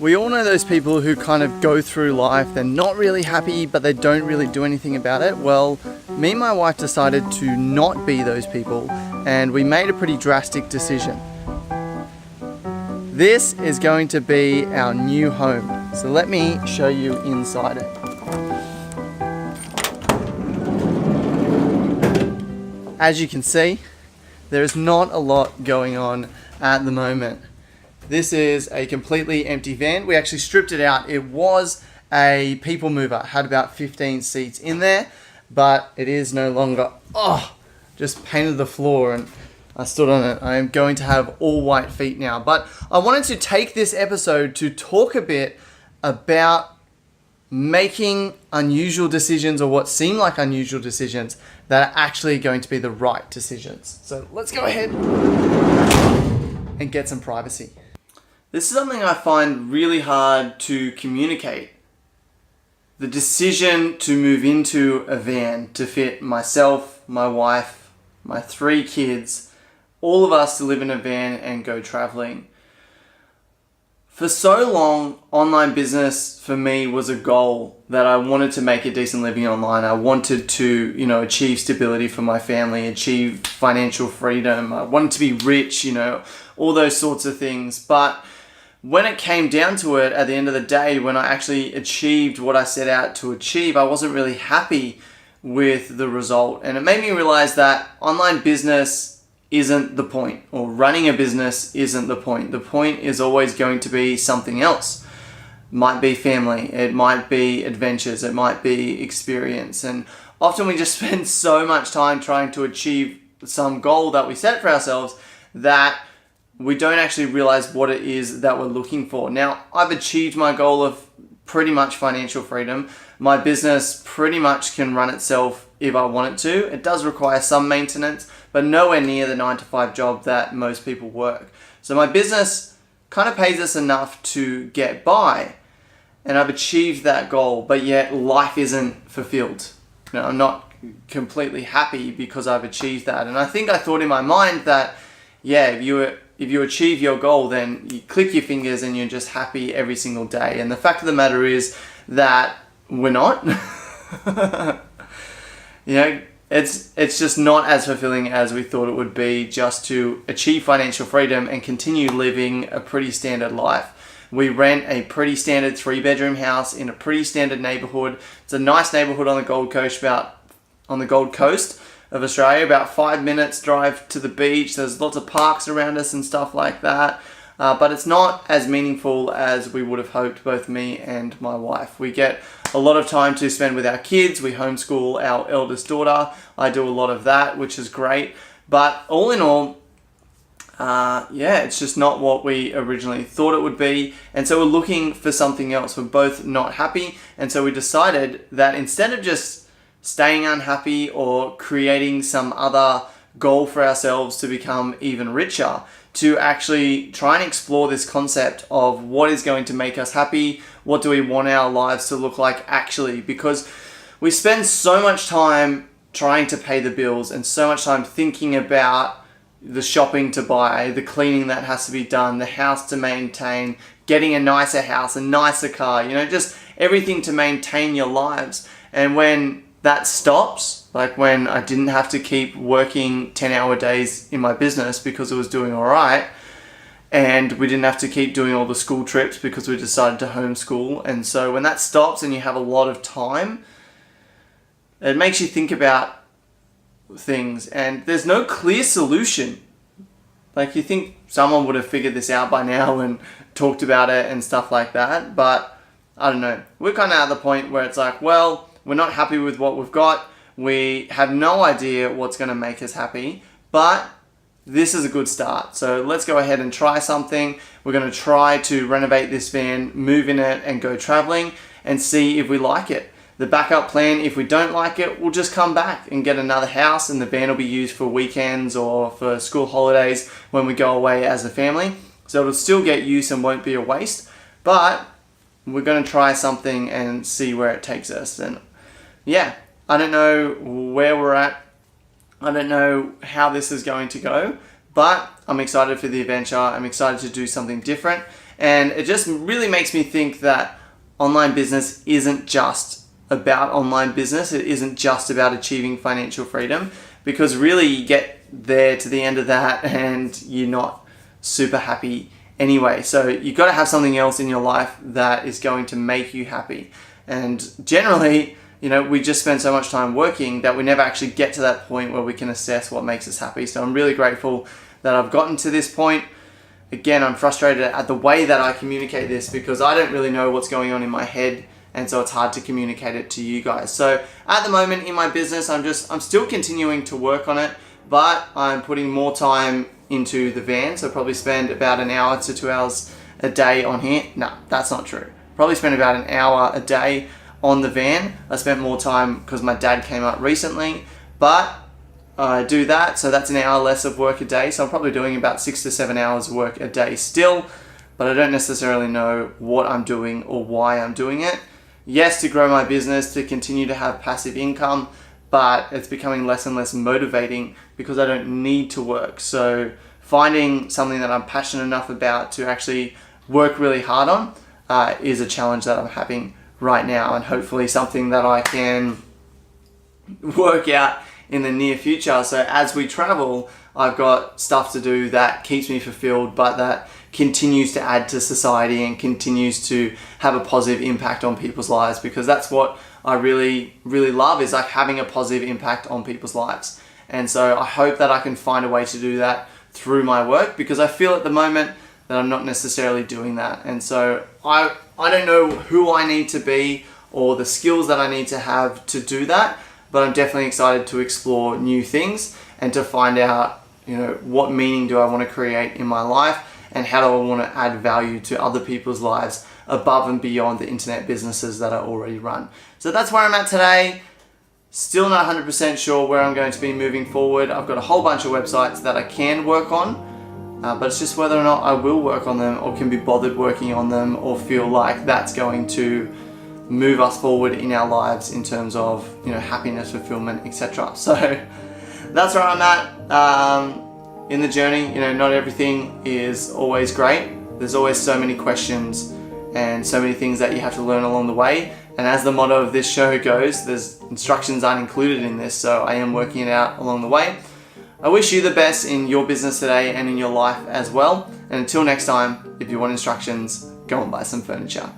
We all know those people who kind of go through life, they're not really happy, but they don't really do anything about it. Well, me and my wife decided to not be those people, and we made a pretty drastic decision. This is going to be our new home. So let me show you inside it. As you can see, there is not a lot going on at the moment. This is a completely empty van. We actually stripped it out. It was a people mover, had about 15 seats in there, but it is no longer. Just painted the floor and I stood on it. I am going to have all white feet now. But I wanted to take this episode to talk a bit about making unusual decisions, or what seem like unusual decisions, that are actually going to be the right decisions. So let's go ahead and get some privacy. This is something I find really hard to communicate. The decision to move into a van to fit myself, my wife, my 3 kids, all of us to live in a van and go traveling. For so long, online business for me was a goal that I wanted to make a decent living online. I wanted to, achieve stability for my family, achieve financial freedom. I wanted to be rich, all those sorts of things. But when it came down to it, at the end of the day, when I actually achieved what I set out to achieve, I wasn't really happy with the result. And it made me realize that online business isn't the point, or running a business isn't the point. The point is always going to be something else. It might be family, it might be adventures, it might be experience. And often we just spend so much time trying to achieve some goal that we set for ourselves that we don't actually realize what it is that we're looking for. Now, I've achieved my goal of pretty much financial freedom. My business pretty much can run itself if I want it to. It does require some maintenance, but nowhere near the 9-to-5 job that most people work. So my business kind of pays us enough to get by, and I've achieved that goal, but yet life isn't fulfilled. I'm not completely happy because I've achieved that. And I think I thought in my mind that, if you achieve your goal, then you click your fingers and you're just happy every single day. And the fact of the matter is that we're not. It's just not as fulfilling as we thought it would be just to achieve financial freedom and continue living a pretty standard life. We rent a pretty standard 3-bedroom house in a pretty standard neighborhood. It's a nice neighborhood on the Gold Coast of Australia, about 5 minutes drive to the beach. There's lots of parks around us and stuff like that. But it's not as meaningful as we would have hoped, both me and my wife. We get a lot of time to spend with our kids. We homeschool our eldest daughter. I do a lot of that, which is great. But all in all, it's just not what we originally thought it would be. And so we're looking for something else. We're both not happy. And so we decided that instead of just staying unhappy or creating some other goal for ourselves to become even richer, to actually try and explore this concept of what is going to make us happy, what do we want our lives to look like actually, because we spend so much time trying to pay the bills and so much time thinking about the shopping to buy, the cleaning that has to be done, the house to maintain, getting a nicer house, a nicer car, just everything to maintain your lives. And when that stops, like when I didn't have to keep working 10-hour days in my business because it was doing all right, and we didn't have to keep doing all the school trips because we decided to homeschool. And so when that stops and you have a lot of time, it makes you think about things, and there's no clear solution. Like, you think someone would have figured this out by now and talked about it and stuff like that, but I don't know. We're kind of at the point where it's like, well, we're not happy with what we've got. We have no idea what's going to make us happy, but this is a good start. So let's go ahead and try something. We're going to try to renovate this van, move in it, and go traveling and see if we like it. The backup plan, if we don't like it, we'll just come back and get another house, and the van will be used for weekends or for school holidays when we go away as a family. So it'll still get use and won't be a waste, but we're going to try something and see where it takes us. And I don't know where we're at. I don't know how this is going to go, but I'm excited for the adventure. I'm excited to do something different. And it just really makes me think that online business isn't just about online business. It isn't just about achieving financial freedom, because really you get there to the end of that and you're not super happy anyway. So you've got to have something else in your life that is going to make you happy. And generally, we just spend so much time working that we never actually get to that point where we can assess what makes us happy. So I'm really grateful that I've gotten to this point. Again, I'm frustrated at the way that I communicate this, because I don't really know what's going on in my head, and so it's hard to communicate it to you guys. So at the moment in my business, I'm still continuing to work on it, but I'm putting more time into the van. So probably spend about an hour to 2 hours a day on here. No, that's not true. Probably spend about an hour a day on the van. I spent more time because my dad came up recently, but I do that, so that's an hour less of work a day. So I'm probably doing about 6 to 7 hours of work a day still, but I don't necessarily know what I'm doing or why I'm doing it. Yes, to grow my business, to continue to have passive income, but it's becoming less and less motivating because I don't need to work. So finding something that I'm passionate enough about to actually work really hard on is a challenge that I'm having right now, and hopefully something that I can work out in the near future. So as we travel, I've got stuff to do that keeps me fulfilled, but that continues to add to society and continues to have a positive impact on people's lives, because that's what I really, really love, is like having a positive impact on people's lives. And so I hope that I can find a way to do that through my work, because I feel at the moment that I'm not necessarily doing that. And so I don't know who I need to be or the skills that I need to have to do that, but I'm definitely excited to explore new things and to find out, what meaning do I want to create in my life, and how do I want to add value to other people's lives above and beyond the internet businesses that I already run. So that's where I'm at today. Still not 100% sure where I'm going to be moving forward. I've got a whole bunch of websites that I can work on, but it's just whether or not I will work on them or can be bothered working on them, or feel like that's going to move us forward in our lives in terms of happiness, fulfillment, etc. So that's where I'm at in the journey. Not everything is always great. There's always so many questions and so many things that you have to learn along the way. And as the motto of this show goes, there's instructions aren't included in this, so I am working it out along the way. I wish you the best in your business today and in your life as well. And until next time, if you want instructions, go and buy some furniture.